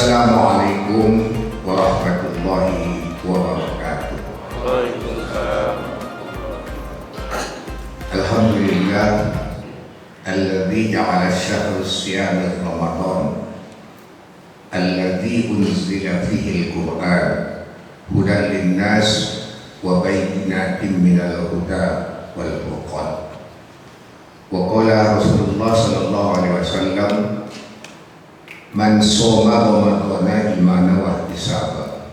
Assalamualaikum warahmatullahi wabarakatuh. Alhamdulillah alladzi ja'ala syahra siyami Ramadan alladzi unzila fihi al-Qur'an hudan linnas wa bayyinatin minal huda wal furqan. Wa qala Rasulullah sallallahu alaihi wasallam, man shoma Ramadana imanan wa ihtisaban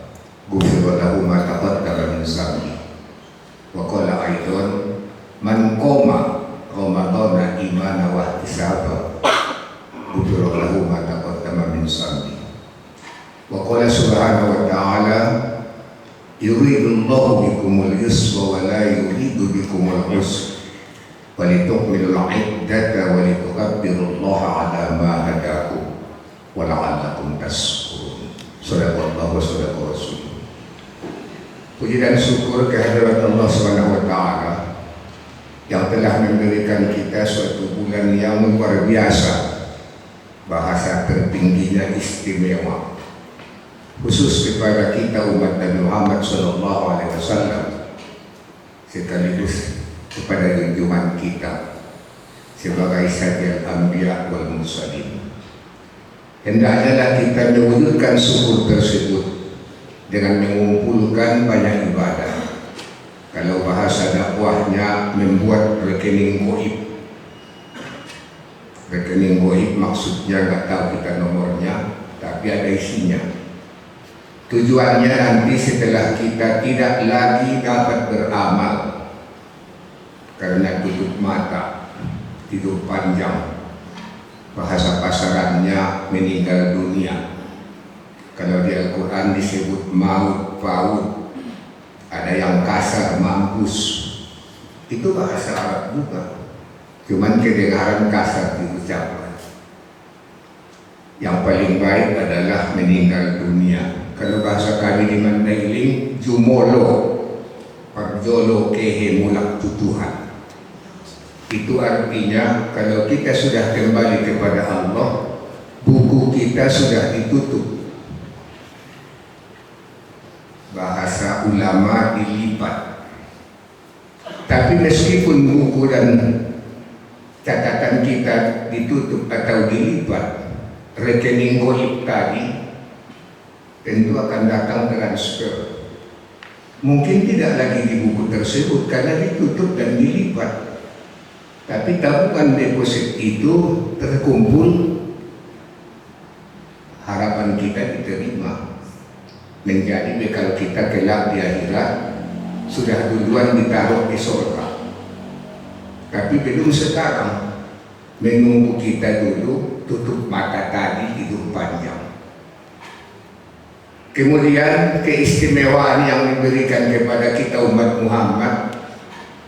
ghufira lahu ma taqaddama min dhanbi. Wa qala aidan, man qoma Ramadana imanan wa ihtisaban ghufira lahu ma taqaddama min dhanbi. Wa qala subhanahu wa ta'ala, yuridullahu bikumul yusra wa la yuridu bikumul usra walitukmilul iddata walitukabbirullaha ala ma hadakum wala'allakum tashkurun. Shadaqallahu wa shadaqa rasul. Puji dan syukur kehadirat Allah Subhanahu wa ta'ala yang telah memberikan kita suatu bulan yang luar biasa, bahasa tertingginya istimewa, khusus kepada kita umat Nabi Muhammad sallallahu alaihi wasallam, sekaligus kepada junjungan kita sebagai sayyidul anbiya wal mursalin. Hendaknya kita mewujudkan syukur tersebut dengan mengumpulkan banyak ibadah. Kalau bahasa dakwahnya membuat rekening goib. Rekening goib maksudnya nggak tahu kita nomornya, tapi ada isinya. Tujuannya nanti setelah kita tidak lagi dapat beramal karena tutup mata, tidur panjang, bahasa pasarannya meninggal dunia. Kalau di Al-Quran disebut maut, paut, ada yang kasar, mampus, itu bahasa Arab juga, cuman kedengaran kasar diucapkan. Yang paling baik adalah meninggal dunia. Kalau bahasa kami di Mandailing, jumolo, parjolo kehe mulak tutuhan. Itu artinya kalau kita sudah kembali kepada Allah, buku kita sudah ditutup. Bahasa ulama dilipat. Tapi meskipun buku dan catatan kita ditutup atau dilipat, rekening goib tadi tentu akan datang transfer. Mungkin tidak lagi di buku tersebut karena ditutup dan dilipat. Tapi tabungan deposit itu terkumpul, harapan kita diterima menjadi bekal kita kelak di akhirat, sudah duluan ditaruh di surga. Tapi belum sekarang, menunggu kita dulu tutup mata tadi hidup panjang. Kemudian keistimewaan yang diberikan kepada kita umat Muhammad,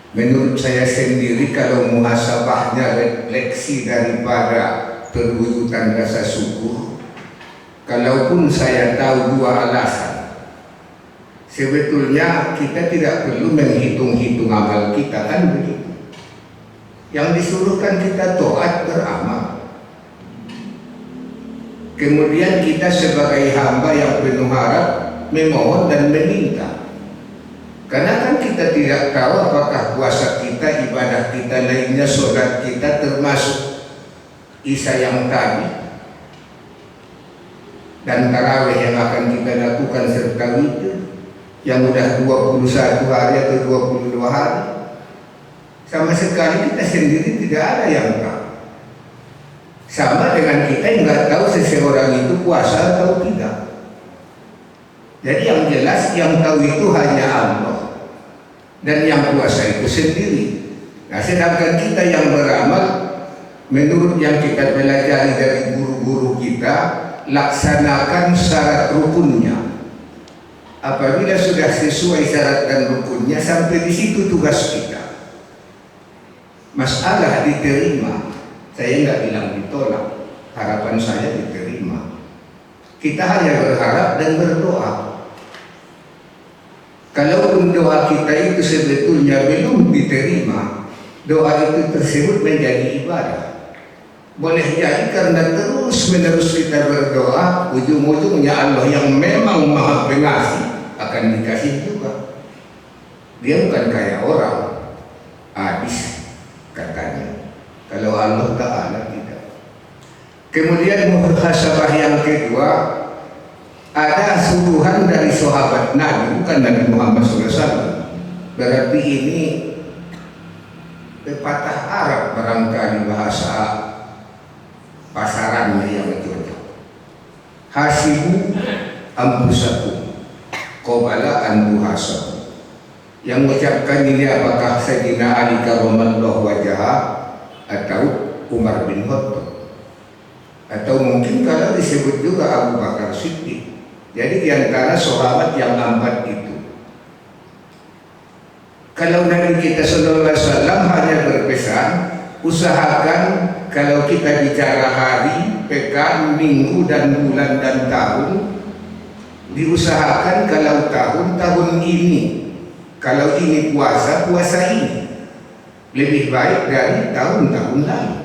menurut saya sendiri, kalau muhasabahnya refleksi daripada perwujudan rasa syukur, kalaupun saya tahu dua alasan, sebetulnya kita tidak perlu menghitung-hitung amal kita, kan begitu. Yang disuruhkan kita taat beramal. Kemudian kita sebagai hamba yang penuh harap memohon dan meminta. Karena kan kita tidak tahu apakah puasa kita, ibadah kita lainnya, sholat kita termasuk Isya yang tadi dan tarawih yang akan kita lakukan serta witir yang udah 21 hari atau 22 hari. Sama sekali kita sendiri tidak ada yang tahu. Sama dengan kita yang nggak tahu seseorang itu puasa atau tidak. Jadi yang jelas yang tahu itu hanya Allah dan yang puasa itu sendiri. Nah, sedangkan kita yang beramal, menurut yang kita pelajari dari guru-guru kita, laksanakan syarat rukunnya. Apabila sudah sesuai syarat dan rukunnya, sampai di situ tugas kita. Masalah diterima, saya nggak bilang ditolak, harapan saya diterima. Kita hanya berharap dan berdoa. Kalaupun doa kita itu sebetulnya belum diterima, doa itu tersebut menjadi ibadah. Boleh jadi karena terus menerus kita berdoa, ujung-ujungnya Allah yang memang maha pengasih akan dikasih juga. Dia bukan kayak orang habis katanya. Kalau Allah Ta'ala tidak. Kemudian muhasabah yang kedua, ada suruhan dari sahabat Nabi, bukan Nabi Muhammad SAW. Berarti ini pepatah Arab barangkali, bahasa pasarannya yang cocok. Hasibu ampusakum qabala an tuhasabu. Yang mengucapkan ini apakah Sayyidina Ali karramallahu wajhahu atau Umar bin Khattab, atau mungkin kalau disebut juga Abu Bakar Siddiq. Jadi di antara sahabat yang empat itu. Kalau Nabi kita sallallahu alaihi wasallam hanya berpesan, usahakan kalau kita bicara hari, pekan, minggu, dan bulan, dan tahun, diusahakan kalau tahun ini, kalau ini puasa ini lebih baik dari tahun-tahun lalu.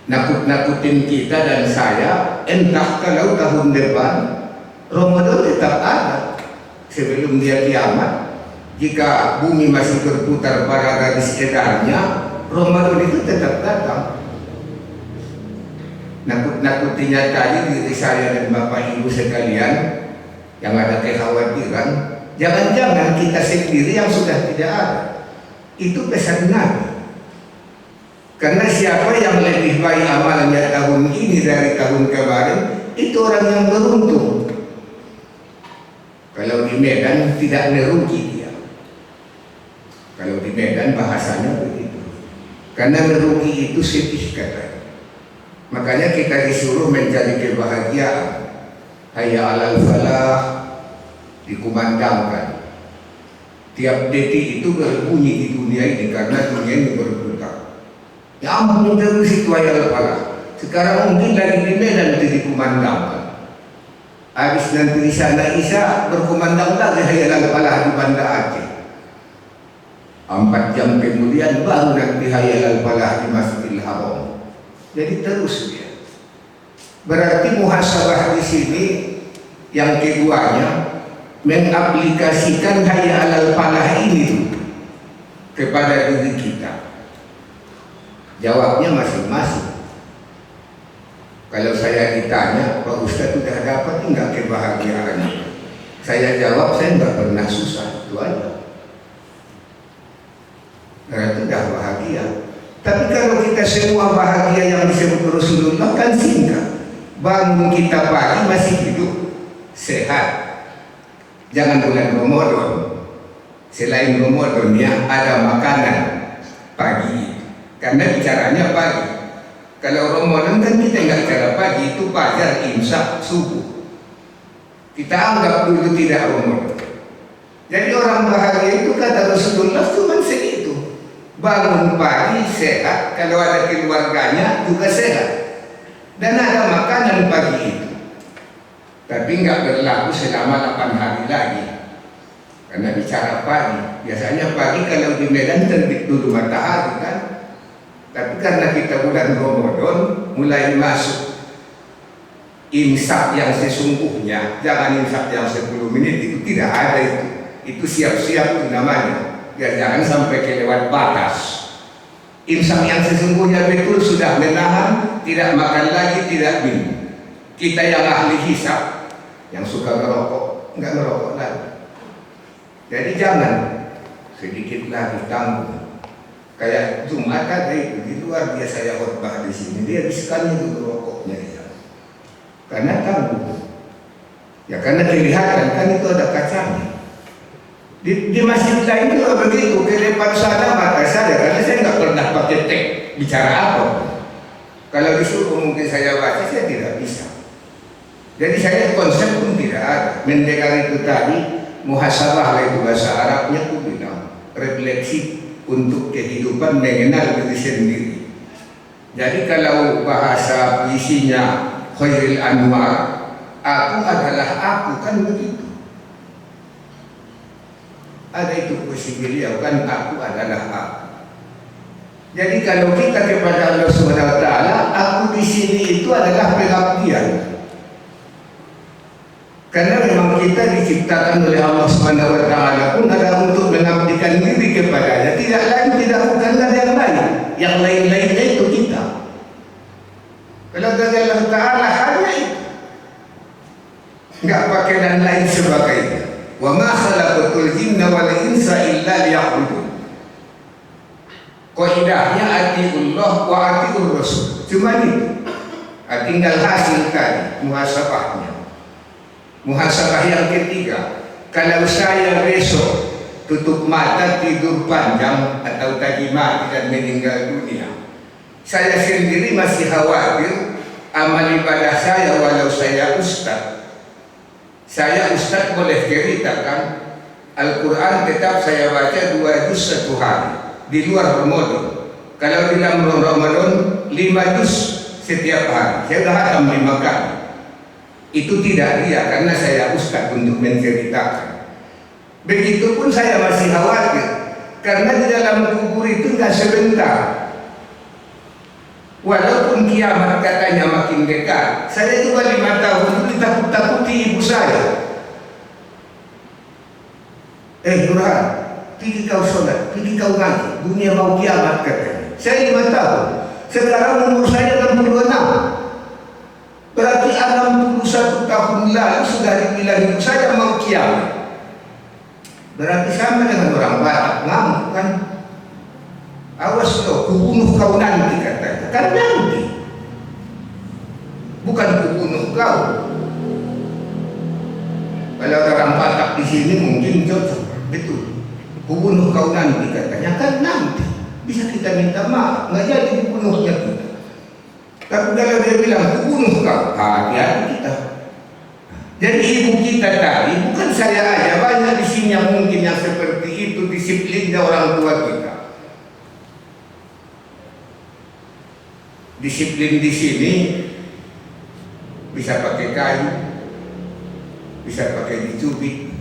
Nakut-nakutin kita dan saya, entah kalau tahun depan Ramadan tetap ada sebelum dia kiamat. Jika bumi masih berputar pada garis edarnya, Ramadan itu tetap datang. Nakut-nakutinya tadi diri saya dan Bapak Ibu sekalian yang ada kekhawatiran, jangan-jangan kita sendiri yang sudah tidak ada. Itu pesan Nabi. Karena siapa yang lebih baik amalnya tahun ini dari tahun kemarin, itu orang yang beruntung. Kalau di Medan tidak merugi dia. Kalau di Medan bahasanya begitu. Karena merugi itu sedih katanya. Makanya kita disuruh mencari kebahagiaan. Hayya alal falah dikumandangkan. Tiap detik itu berbunyi di dunia ini karena dunia ini berputar. Ya ampun terus itu hayya alal falah. Sekarang mungkin lagi di Medan itu dikumandangkan. Habis nanti di sana Isya berkumandang lagi hayya alal falah di Banda Aceh. 4 jam kemudian baru nanti hayya alal falah di Masjidil Haram. Jadi terus dia. Berarti muhasabah di sini yang keduanya mengaplikasikan hayya alal falah ini kepada diri kita. Jawabnya masing-masing. Kalau saya ditanya, Pak Ustadz sudah dapat enggak kebahagiaan? Saya jawab, saya enggak pernah susah, itu aja. Berarti sudah bahagia. Tapi kalau kita semua bahagia yang disebut Rasulullah kan singkat. Bangun kita pagi masih hidup, sehat. Jangan bulan Ramadan. Selain Ramadan ya ada makanan pagi. Karena bicaranya pagi. Kalau Ramadan kan kita nggak bicara pagi, itu fajar, imsak, subuh. Kita anggap dulu tidak Ramadan. Jadi orang bahagia itu kata Rasulullah cuma segitu. Bangun pagi sehat, kalau ada keluarganya juga sehat, dan ada makanan pagi itu. Tapi nggak berlaku selama 8 hari lagi. Karena bicara pagi, biasanya pagi kalau di Medan terbit dulu matahari kan. Tapi karena kita bulan Ramadan mulai masuk imsak yang sesungguhnya, jangan imsak yang 10 menit itu tidak ada itu. Itu siap-siap itu namanya. Ya jangan sampai kelewat batas. Imsak yang sesungguhnya betul sudah menahan, tidak makan lagi, tidak minum. Kita yang ahli hisab, yang suka merokok, enggak merokok lagi. Jadi jangan sedikit lagi tanggung. Kayak Jumat tadi itu di luar dia saya khotbah di sini, dia habiskan itu rokoknya dia. Karena tanggung. Ya karena kelihatan kan itu ada kacanya. Di masjid lain juga begitu, ke depan sana mata saya, karena saya nggak pernah pakai tek bicara apa. Kalau disuruh mungkin saya baca, saya tidak bisa. Jadi saya konsep pun tidak ada. Mendengar itu tadi, muhasabah itu bahasa Arabnya itu bilang refleksi untuk kehidupan mengenal diri sendiri. Jadi kalau bahasa isinya Khairil Anwar, aku adalah aku, kan begitu. Ada itu puisi beliau kan, aku adalah aku. Jadi kalau kita kepada Allah Subhanahu Wa Taala, aku di sini itu adalah pengabdian. Karena memang kita diciptakan oleh Allah Subhanahu Wa Taala pun adalah untuk mengabdikan diri kepadanya. Tidak lain, tidak bukan ada yang lain. Yang lain-lainnya itu kita. Kalau dari Allah Taala hanya itu, nggak pakai dan lain sebagainya. Wa ma khalaqatul jinna wal insa illa liya'budun. Qaidahnya atiullah wa atiur rasul. Cuma itu. Tinggal hasil tadi muhasabahnya. Muhasabah yang ketiga, kalau saya besok tutup mata tidur panjang atau tadi mati dan meninggal dunia, saya sendiri masih khawatir amal ibadah saya walau saya ustaz. Saya ustaz boleh ceritakan Al-Quran tetap saya baca 2 juz satu hari di luar Ramadan. Kalau di dalam Ramadan 5 juz setiap hari. Saya sudah hatam 5 kali. Itu tidak dia karena saya ustaz untuk menceritakan. Begitupun saya masih khawatir karena di dalam kubur itu tidak sebentar. Walaupun kiamat katanya makin dekat, saya juga 5 tahun itu ditakut-takuti ibu saya. Burhan, pergi kau sholat, pergi kau ngaji, dunia mau kiamat katanya. Saya 5 tahun, sekarang umur saya 66. Berarti 61 tahun lalu sudah dibilang ibu saya mau kiamat. Berarti sama dengan orang Batak ngamuk kan? Awas loh, kubunuh kau nanti katanya. Kan nanti, bukan kubunuh kau. Kalau orang Batak di sini mungkin cocok, betul. Kubunuh kau nanti katanya. Kan nanti bisa kita minta maaf, nggak jadi dibunuhnya kita. Tapi kalau dia bilang kubunuh kau, hati-hati kita. Jadi ibu kita tadi, bukan saya aja, banyak di sini yang mungkin yang seperti itu disiplinnya orang tua kita. Disiplin di sini bisa pakai kayu, bisa pakai dicubit.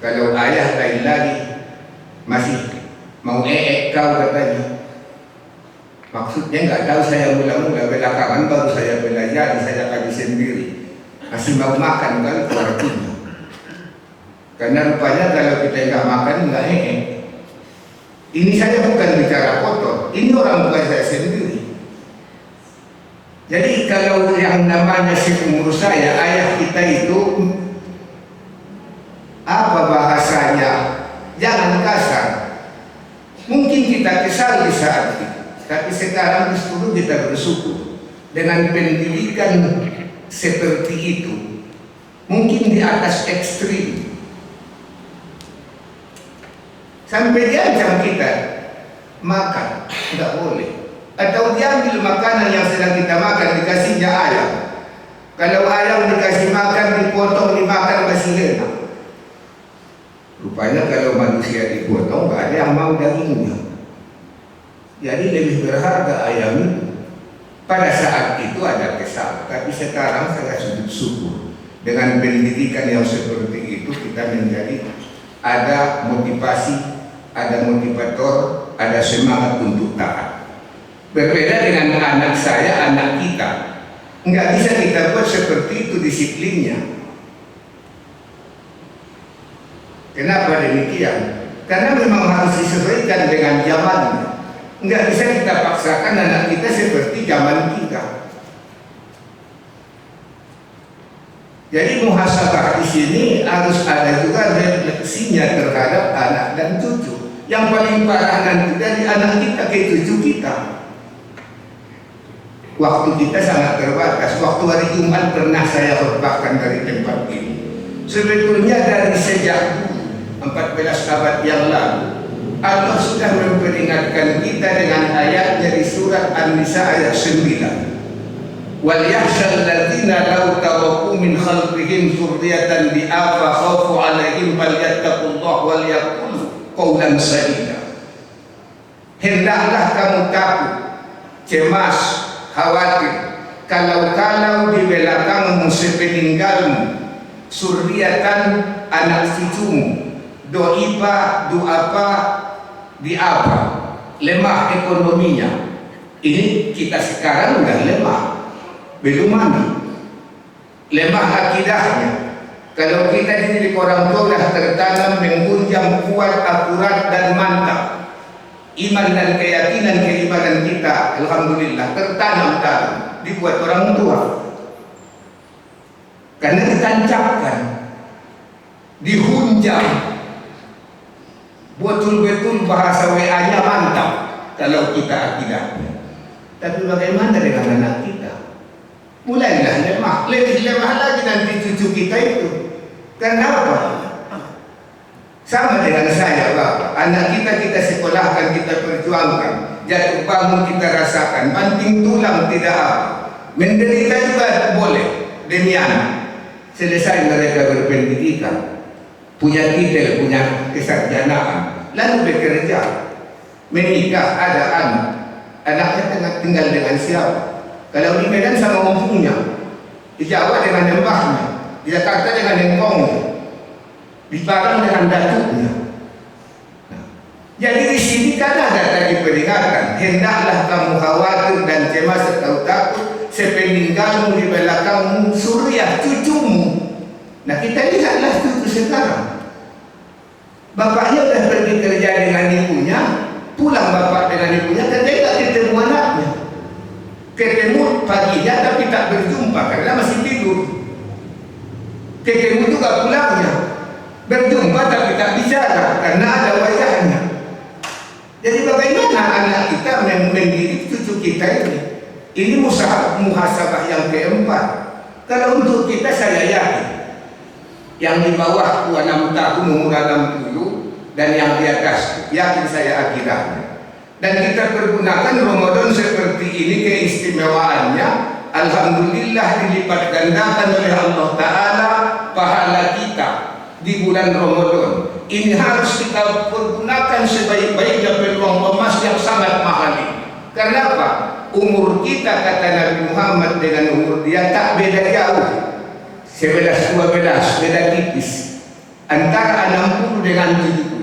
Kalau ayah lain lagi masih mau kau katanya. Maksudnya nggak tahu, saya mula-mula belakangan baru saya belajar, saya kaji sendiri. Masih mau makan kan artinya. Karena rupanya kalau kita nggak makan nggak Ini saya bukan bicara kotor, ini orang tua saya sendiri. Jadi kalau yang namanya seumur saya, ayah kita itu apa bahasanya? Jangan kasar. Mungkin kita kesal di saat itu. Tapi sekarang justru kita bersyukur dengan pendidikan seperti itu, mungkin di atas ekstrim, sampai diancam kita makan nggak boleh, atau diambil makanan yang sedang kita makan dikasihnya ayam. Kalau ayam dikasih makan dipotong dimakan masih enak. Rupanya kalau manusia dipotong nggak ada yang mau dagingnya. Jadi lebih berharga ayam itu. Pada saat itu ada kesal, tapi sekarang saya sujud syukur dengan pendidikan yang seperti itu kita menjadi ada motivasi, ada motivator, ada semangat untuk taat. Berbeda dengan anak saya, anak kita, nggak bisa kita buat seperti itu disiplinnya. Kenapa demikian? Karena memang harus disesuaikan dengan zamannya. Nggak bisa kita paksakan anak kita seperti zaman kita. Jadi muhasabah di sini harus ada juga refleksinya terhadap anak dan cucu. Yang paling parah nanti dari anak kita ke cucu kita. Waktu kita sangat terbatas. Waktu hari Jumat pernah saya khotbahkan dari tempat ini. Sebetulnya dari sejak 14 abad yang lalu, Allah sudah memperingatkan kita dengan ayat dari surat An-Nisa ayat 9. Wal yakhshal ladzina law tawaqu min khalqihim dzurriyyatan bi'afa khaufu 'alaihim falyattaqullaha wal yaqulu qawlan sadida. Hendaklah kamu takut, cemas, khawatir kalau di belakangmu sepeninggalmu surriatan anak cucumu, doipa, duapa, di apa lemah ekonominya. Ini kita sekarang udah lemah, belum mandi. Lemah akidahnya. Kalau kita dididik orang tua sudah tertanam menggunjang kuat, akurat dan mantap. Iman dan keyakinan keimanan kita, alhamdulillah, tertanam dalam dibuat orang tua. Karena ditancapkan, dihunjam, betul-betul bahasa WA-nya mantap kalau kita akidahnya. Tapi bagaimana dengan anak kita? Mulailah lemah, lebih lemah lagi nanti cucu kita itu. Kenapa? Sama dengan saya, Bapak. Anak kita sekolahkan, kita perjuangkan. Jatuh bangun kita rasakan, banting tulang tidak apa. Menderita juga boleh demi anak. Selesai mereka berpendidikan, punya titel, punya kesarjanaan, lalu bekerja, menikah, ada anak. Anaknya tinggal dengan siapa? Kalau di Medan sama ompunya, di Jawa dengan mbahnya, di Jakarta dengan engkongnya, di Padang dengan datuknya. Nah, jadi di sini kan ada tadi peringatan, hendaklah kamu khawatir dan cemas atau takut sepeninggalmu di belakangmu suriah cucumu. Nah, kita lihatlah cucu sekarang. Bapaknya sudah pergi kerja dengan ibunya, pulang bapak dengan ibunya, dan dia tak ketemu anaknya. Ketemu paginya tapi tak berjumpa karena masih tidur. Ketemu juga pulangnya, berjumpa tapi tak bicara karena ada wajahnya. Jadi bagaimana anak kita mendidik cucu kita ini? Ini muhasabah yang keempat. Kalau untuk kita saya yakin, yang di bawah 6 tahun umur 60 dan yang di atas, yakin saya akidahnya. Dan kita pergunakan Ramadan seperti ini, keistimewaannya alhamdulillah dilipat gandakan oleh Allah Ta'ala pahala kita di bulan Ramadan. Ini harus kita pergunakan sebaik-baiknya peluang emas yang sangat mahal ini. Kenapa? Umur kita, kata Nabi Muhammad, dengan umur dia tak beda jauh, 11-12, beda tipis, antara 60 dengan 70.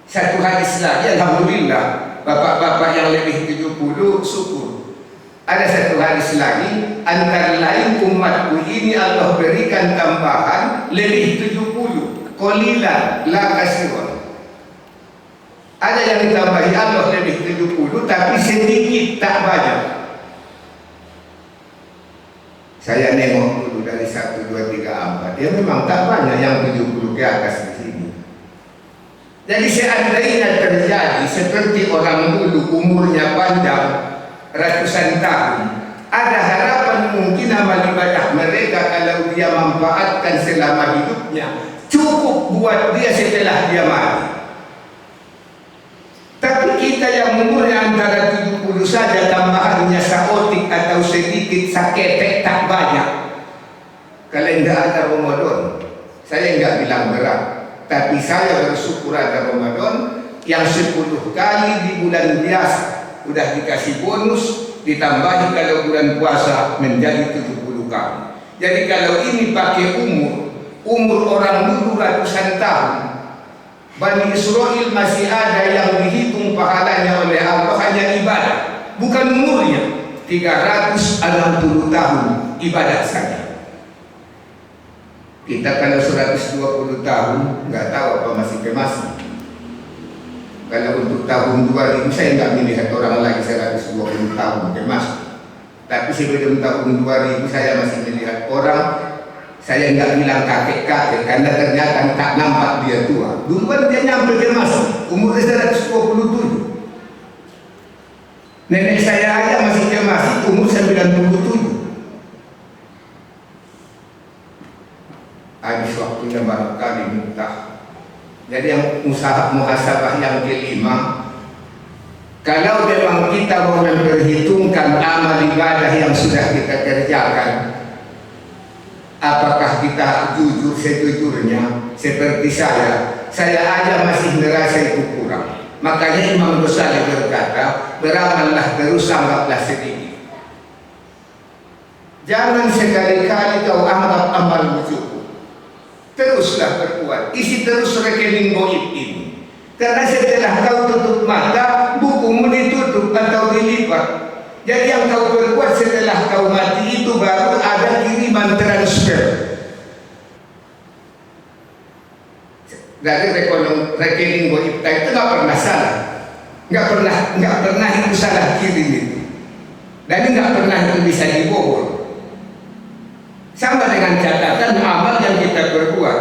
Satu hadis lagi, alhamdulillah, bapak-bapak yang lebih 70 syukur. Ada satu hadis lagi, antara lain umatku ini Allah berikan tambahan lebih 70, qalilan la kasiran. Ada yang ditambahi Allah lebih 70, tapi sedikit, tak banyak. Saya nengok dulu dari 1, 2, 3, 4. Dia memang tak banyak yang 70 ke atas di sini. Jadi seandainya terjadi seperti orang dulu umurnya panjang ratusan tahun, ada harapan mungkin amal ibadah mereka kalau dia manfaatkan selama hidupnya cukup buat dia setelah dia mati. Tapi kita yang umurnya antara 70 saja, tambahannya saotik atau sedikit, saketek, tak banyak. Kalau tidak ada Ramadan, saya enggak bilang berat, tapi saya bersyukur ada Ramadan yang 10 kali di bulan biasa udah dikasih bonus, ditambahi kalau bulan puasa menjadi 70 kali. Jadi kalau ini pakai umur orang dulu ratusan tahun, Bani Israel masih ada yang dihitung pahalanya oleh Allah hanya ibadah, bukan umurnya, 360 tahun ibadah saja. Kita kalau 120 tahun nggak tahu apa masih kemasih. Kalau untuk tahun 2000 saya nggak melihat orang lagi 120 tahun kemas. Tapi sebelum tahun 2000 saya masih melihat orang. Saya nggak bilang kakek-kakek karena ternyata tak nampak dia tua. Duluan dia nyampe kemas, umurnya 127. Nenek saya aja masih kemas, umur 97. Habis waktunya baru kali muntah. Jadi yang muhasabah yang kelima, kalau memang kita mau memperhitungkan amal ibadah yang sudah kita kerjakan, apakah kita jujur sejujurnya seperti saya aja masih merasa itu kurang. Makanya Imam Ghazali berkata, beramallah terus, anggaplah sedikit. Jangan sekali-kali kau anggap amalmu cukup. Teruslah berbuat, isi terus rekening goib ini. Karena setelah kau tutup mata, bukumu ditutup atau dilipat. Jadi yang kau berbuat setelah kau mati itu baru ada kiriman transfer. Dari rekening Goibta itu nggak pernah salah, nggak pernah itu salah kirim itu, dan nggak pernah itu bisa dibobol. Sama dengan catatan amal yang kita berbuat.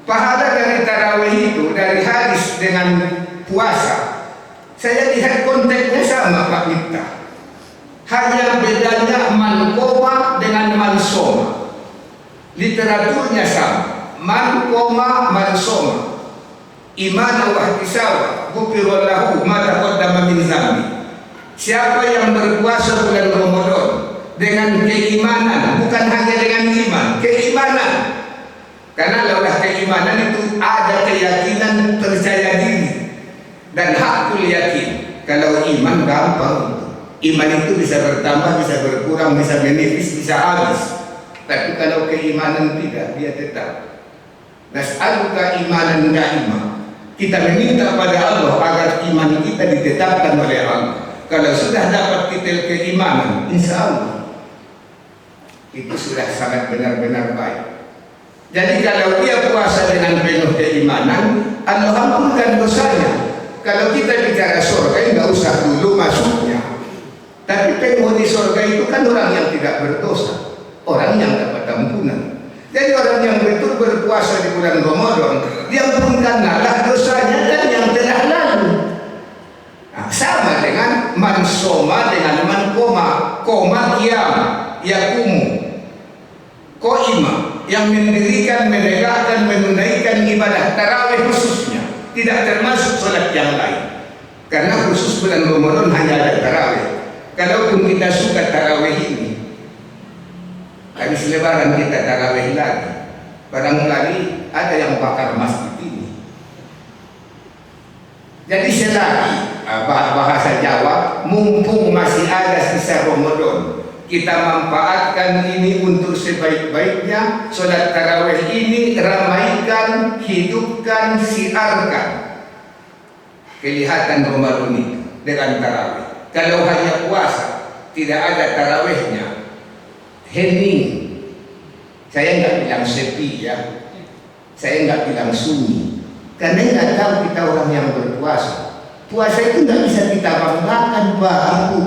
Pahala dari tarawih itu, dari hadis dengan puasa, saya lihat konteksnya sama Pak Miftah. Hanya bedanya man koma dengan man soma. Literaturnya sama. Man koma man soma. Iman wa ihtisaban ghufira lahu ma taqaddama min dzambi. Siapa yang berpuasa bulan Ramadan dengan keimanan, bukan hanya dengan iman, keimanan. Karena laulah keimanan itu ada keyakinan, percaya diri dan hakul yakin. Kalau iman gampang, iman itu bisa bertambah, bisa berkurang, bisa menipis, bisa habis. Tapi kalau keimanan tidak, dia tetap. Nas'aluka imanan da'imah. Kita meminta pada Allah agar iman kita ditetapkan oleh Allah. Kalau sudah dapat titel keimanan, insya Allah itu sudah sangat benar-benar baik. Jadi kalau dia puasa dengan penuh keimanan, Allah ampunkan dosanya. Kalau kita bicara surga, nggak usah dulu masuknya. Tapi penghuni surga itu kan orang yang tidak berdosa, orang yang dapat ampunan. Jadi orang yang betul berpuasa di bulan Ramadan, diampunkanlah dosanya dan yang telah lalu. Nah, sama dengan man soma dengan man koma qiyam yakumu qaima, yang mendirikan, menegakkan, menunaikan ibadah tarawih khususnya, tidak termasuk sholat yang lain. Karena khusus bulan Ramadan hanya ada tarawih. Kalaupun kita suka tarawih ini, habis lebaran kita tarawih lagi, barangkali ada yang bakar masjid ini. Jadi selagi bahasa Jawa, mumpung masih ada sisa Ramadan, kita manfaatkan ini untuk sebaik-baiknya. Sholat tarawih ini ramaikan, hidupkan, siarkan kelihatan Ramadan itu dengan tarawih. Kalau hanya puasa, tidak ada tarawihnya, hening. Saya nggak bilang sepi ya, saya nggak bilang sunyi, karena nggak tahu kita orang yang berpuasa. Puasa itu nggak bisa kita banggakan, Pak Ibu.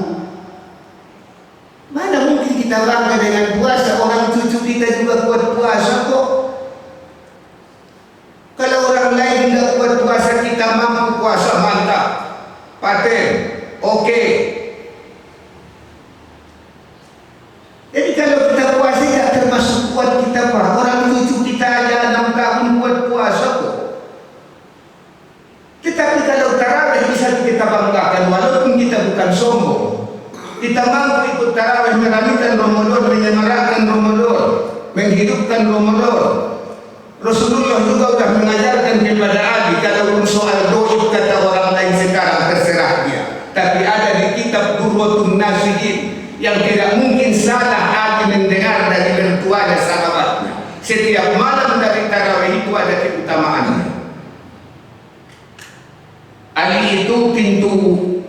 Mana mungkin kita bangga dengan puasa? Orang cucu kita juga buat puasa kok. Kalau orang lain nggak buat puasa, kita mampu puasa, mantap, paten, oke. Jadi kalau kita puasa nggak termasuk buat kita, Pak. Orang cucu kita aja 6 tahun buat puasa kok. Tetapi kalau tarawih bisa kita banggakan, walaupun kita bukan sombong. Kita mampu ikut tarawih, meramaikan Ramadan, menyemarakkan Ramadan, menghidupkan Ramadan. Rasulullah juga sudah mengajarkan kepada Ali, kalau soal doib kata orang lain sekarang terserah dia. Tapi ada di kitab Durratun Nasihin yang tidak mungkin salah Ali mendengar dari mertuanya sahabatnya. Setiap malam dari tarawih itu ada keutamaannya. Ali itu pintu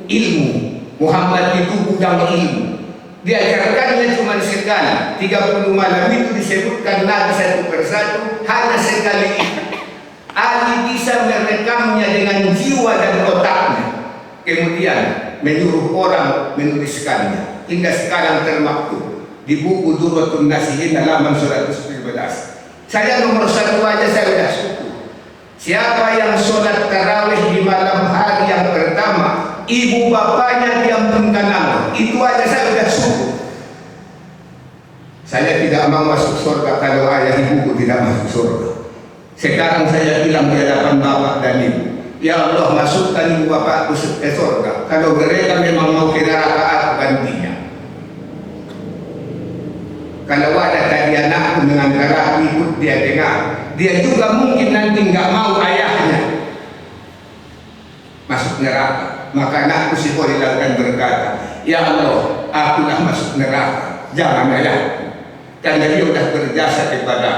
ilmu, Muhammad itu gudang ilmu. Diajarkannya cuma sekali, 30 malam itu disebutkan Nabi satu persatu, hanya sekali itu. Ali bisa merekamnya dengan jiwa dan otaknya, kemudian menyuruh orang menuliskannya. Hingga sekarang termaktub di buku Durratun Nasihin halaman 117. Saya nomor 1 aja saya sudah syukur. Siapa yang sholat tarawih di malam hari yang pertama, ibu bapaknya diampunkan Allah, itu aja saya sudah syukur. Saya tidak mau masuk surga kalau ayah ibuku tidak masuk surga. Sekarang saya bilang di hadapan bapak dan ibu, ya Allah, masukkan ibu bapakku ke surga. Kalau mereka memang mau ke neraka, aku gantinya. Kalau ada tadi anakku dengan darah ikut dia dengar, dia juga mungkin nanti nggak mau ayahnya masuk neraka. Maka anakku si Horilal akan berkata, ya Allah, akulah masuk neraka, jangan ayahku, karena dia sudah berjasa kepada.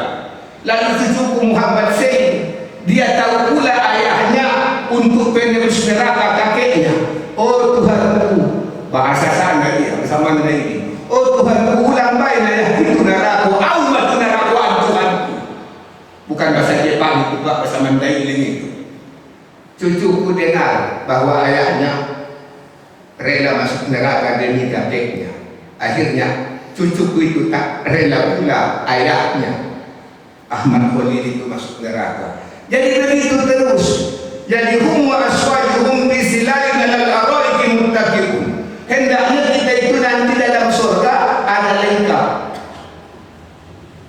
Lalu cucuku Muhammad Said, dia tahu pula ayahnya untuk neraka kakeknya. Oh Tuhanku, bahasa sana dia bersama ini. Oh Tuhanku, ulang baiklah itu neraka, aumat neraka Tuhanku. Bukan bahasa Jepang itu Pak, bersama ini itu. Cucuku dengar bahwa ayahnya rela masuk neraka demi kakeknya. Akhirnya cucuku itu tak rela pula ayahnya Ahmad Khalil itu masuk neraka. Jadi begitu terus. Jadi hum wa aswajuhum bi zilalin alal araiki muttaqun. Hendaknya kita itu nanti dalam surga ada lengkap.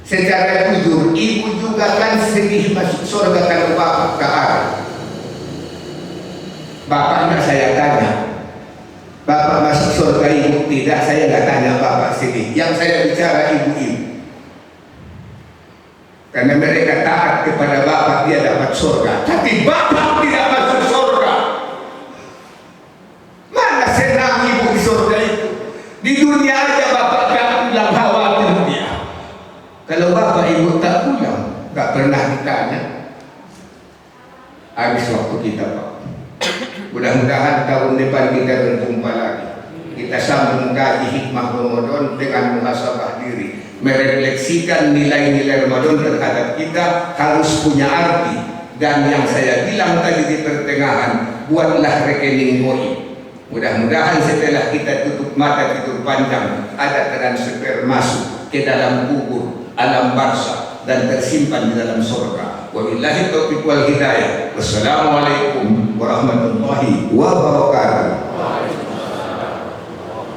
Secara jujur, ibu juga kan sedih masuk surga kalau bapak ke arah. Bapaknya saya tanya, bapak masuk surga, ibu tidak. Saya nggak tanya bapak sedih. Yang saya bicara ibu-ibu. Karena mereka taat kepada bapak, dia dapat surga. Tapi bapak tidak masuk surga. Mana senang ibu di surga itu? Di dunia aja bapak gak pulang, khawatir dia. Kalau bapak ibu tak pulang, gak pernah ditanya. Habis waktu kita Pak. Mudah-mudahan tahun depan kita berjumpa lagi. Kita sambung mengkaji hikmah Ramadan dengan muhasabah diri, merefleksikan nilai-nilai Ramadan terhadap kita harus punya arti. Dan yang saya bilang tadi di pertengahan, buatlah rekening goib. Mudah-mudahan setelah kita tutup mata tidur panjang, ada transfer masuk ke dalam kubur, alam barzakh, dan tersimpan di dalam surga. Wabillahi taufiq wal hidayah. Wassalamualaikum warahmatullahi wabarakatuh.